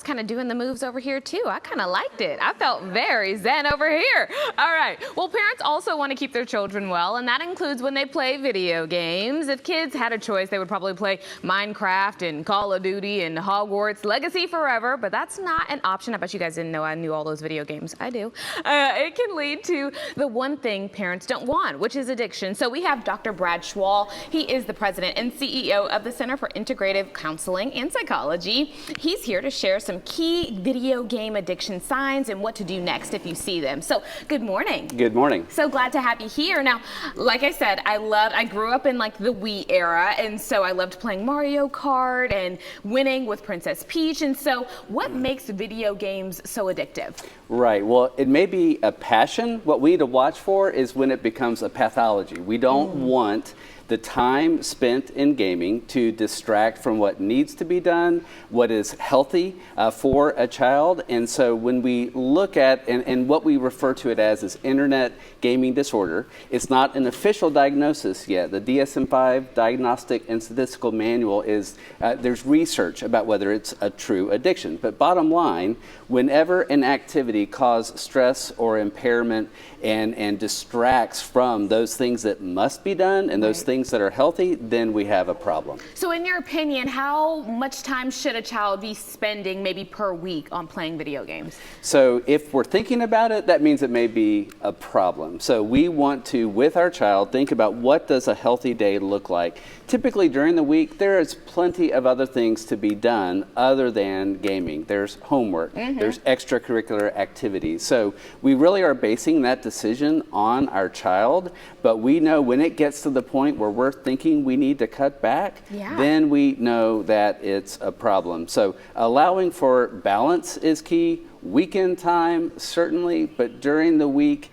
kind of doing the moves over here too. I kind of liked it. I felt very zen over here. All right. Well, parents also want to keep their children well, and that includes when they play video games. If kids had a choice, they would probably play Minecraft and Call of Duty and Hogwarts Legacy Forever, but that's not an option. I bet you guys didn't know I knew all those video games. I do. It can lead to the one thing parents don't want, which is addiction. So we have Dr. Brad Schwal. He is the president and CEO of the Center for Integrative Counseling and Psychology. He's here to share some key video game addiction signs and what to do next if you see them. So good morning. Good morning. So glad to have you here. Now, like I said, I grew up in like the Wii era, and so I loved playing Mario Kart and winning with Princess Peach. And so what makes video games so addictive? Right. Well, it may be a passion. What we need to watch for is when it becomes a pathology. We don't want the time spent in gaming to distract from what needs to be done, what is healthy for a child. And so when we look at, and what we refer to it as is internet gaming disorder, it's not an official diagnosis yet. The DSM-5 Diagnostic and Statistical Manual is, there's research about whether it's a true addiction. But bottom line, whenever an activity causes stress or impairment and distracts from those things that must be done and those things that are healthy, then we have a problem. So in your opinion, how much time should a child be spending maybe per week on playing video games? So if we're thinking about it, that means it may be a problem. So we want to, with our child, think about what does a healthy day look like. Typically during the week, there is plenty of other things to be done other than gaming. There's homework, there's extracurricular activities. So we really are basing that decision on our child, but we know when it gets to the point where we're thinking we need to cut back, then we know that it's a problem. So allowing for balance is key. Weekend time, certainly, but during the week,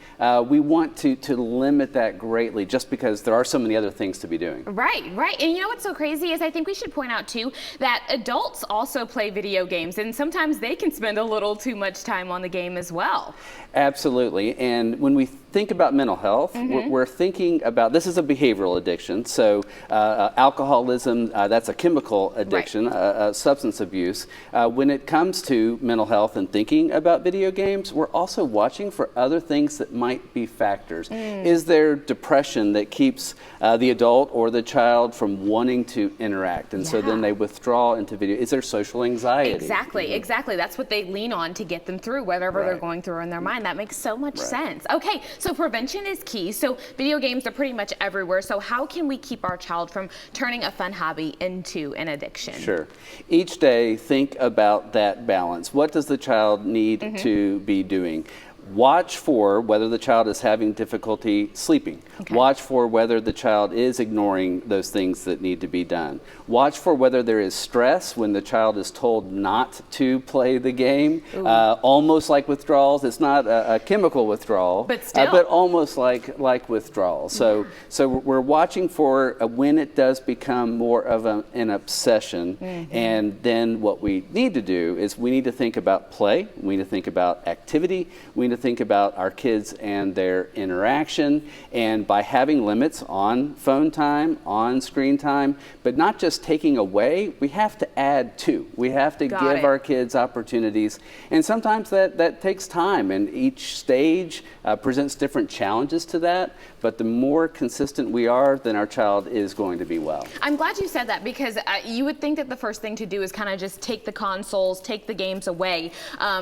we want to limit that greatly just because there are so many other things to be doing. Right. And you know what's so crazy is I think we should point out too that adults also play video games, and sometimes they can spend a little too much time on the game as well. Absolutely. And when we think about mental health, we're thinking about, this is a behavioral addiction. So alcoholism, that's a chemical addiction, substance abuse. When it comes to mental health and thinking about video games, we're also watching for other things that might be factors. Is there depression that keeps the adult or the child from wanting to interact, and so then they withdraw into video? Is there social anxiety? Exactly. That's what they lean on to get them through whatever they're going through in their mind. That makes so much sense. Okay, so prevention is key. So video games are pretty much everywhere. So how can we keep our child from turning a fun hobby into an addiction? Sure. Each day, think about that balance. What does the child need to be doing? Watch for whether the child is having difficulty sleeping. Watch for whether the child is ignoring those things that need to be done. Watch for whether there is stress when the child is told not to play the game. Almost like withdrawals. It's not a chemical withdrawal, but still, but almost like withdrawal. So we're watching for when it does become more of an obsession. And then what we need to do is we need to think about play. We need to think about activity. We need to think about our kids and their interaction, and by having limits on phone time, on screen time, but not just taking away, we have to add to. We have to give our kids opportunities, and sometimes that takes time, and each stage presents different challenges to that, but the more consistent we are, then our child is going to be well. I'm glad you said that, because you would think that the first thing to do is kind of just take the consoles, take the games away,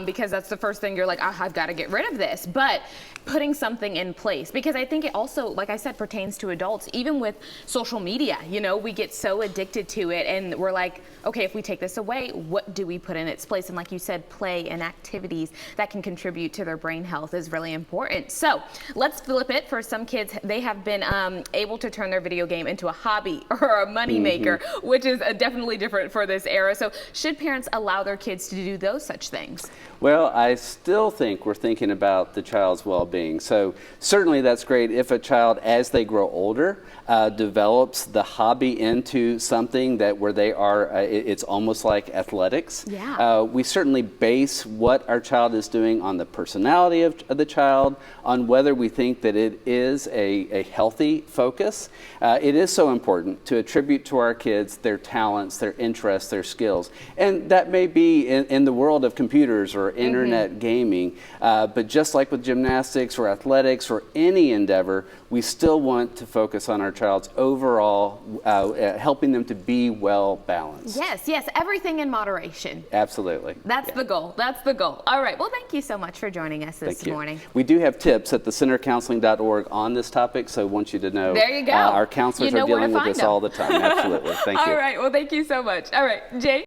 because that's the first thing you're like, oh, I've got to get rid of this. But putting something in place, because I think it also, like I said, pertains to adults. Even with social media, you know, we get so addicted to it, and we're like, okay, if we take this away, what do we put in its place? And like you said, play and activities that can contribute to their brain health is really important. So let's flip it. For some kids, they have been able to turn their video game into a hobby or a money maker, which is definitely different for this era. So should parents allow their kids to do those such things? Well, I still think we're thinking about the child's well-being. So certainly that's great if a child, as they grow older, develops the hobby into something that where they are, it's almost like athletics. Yeah. We certainly base what our child is doing on the personality of the child, on whether we think that it is a healthy focus. It is so important to attribute to our kids their talents, their interests, their skills. And that may be in the world of computers or internet gaming, but just like with gymnastics or athletics or any endeavor, we still want to focus on our child's overall, helping them to be well balanced. Yes, yes, everything in moderation. Absolutely. That's the goal. That's the goal. All right. Well, thank you so much for joining us this Thank you. morning. We do have tips at thecentercounseling.org on this topic, so I want you to know. There you go. Our counselors You know are where to dealing with find this them. all the time. Absolutely. Thank you. All right. Well, thank you so much. All right, Jay.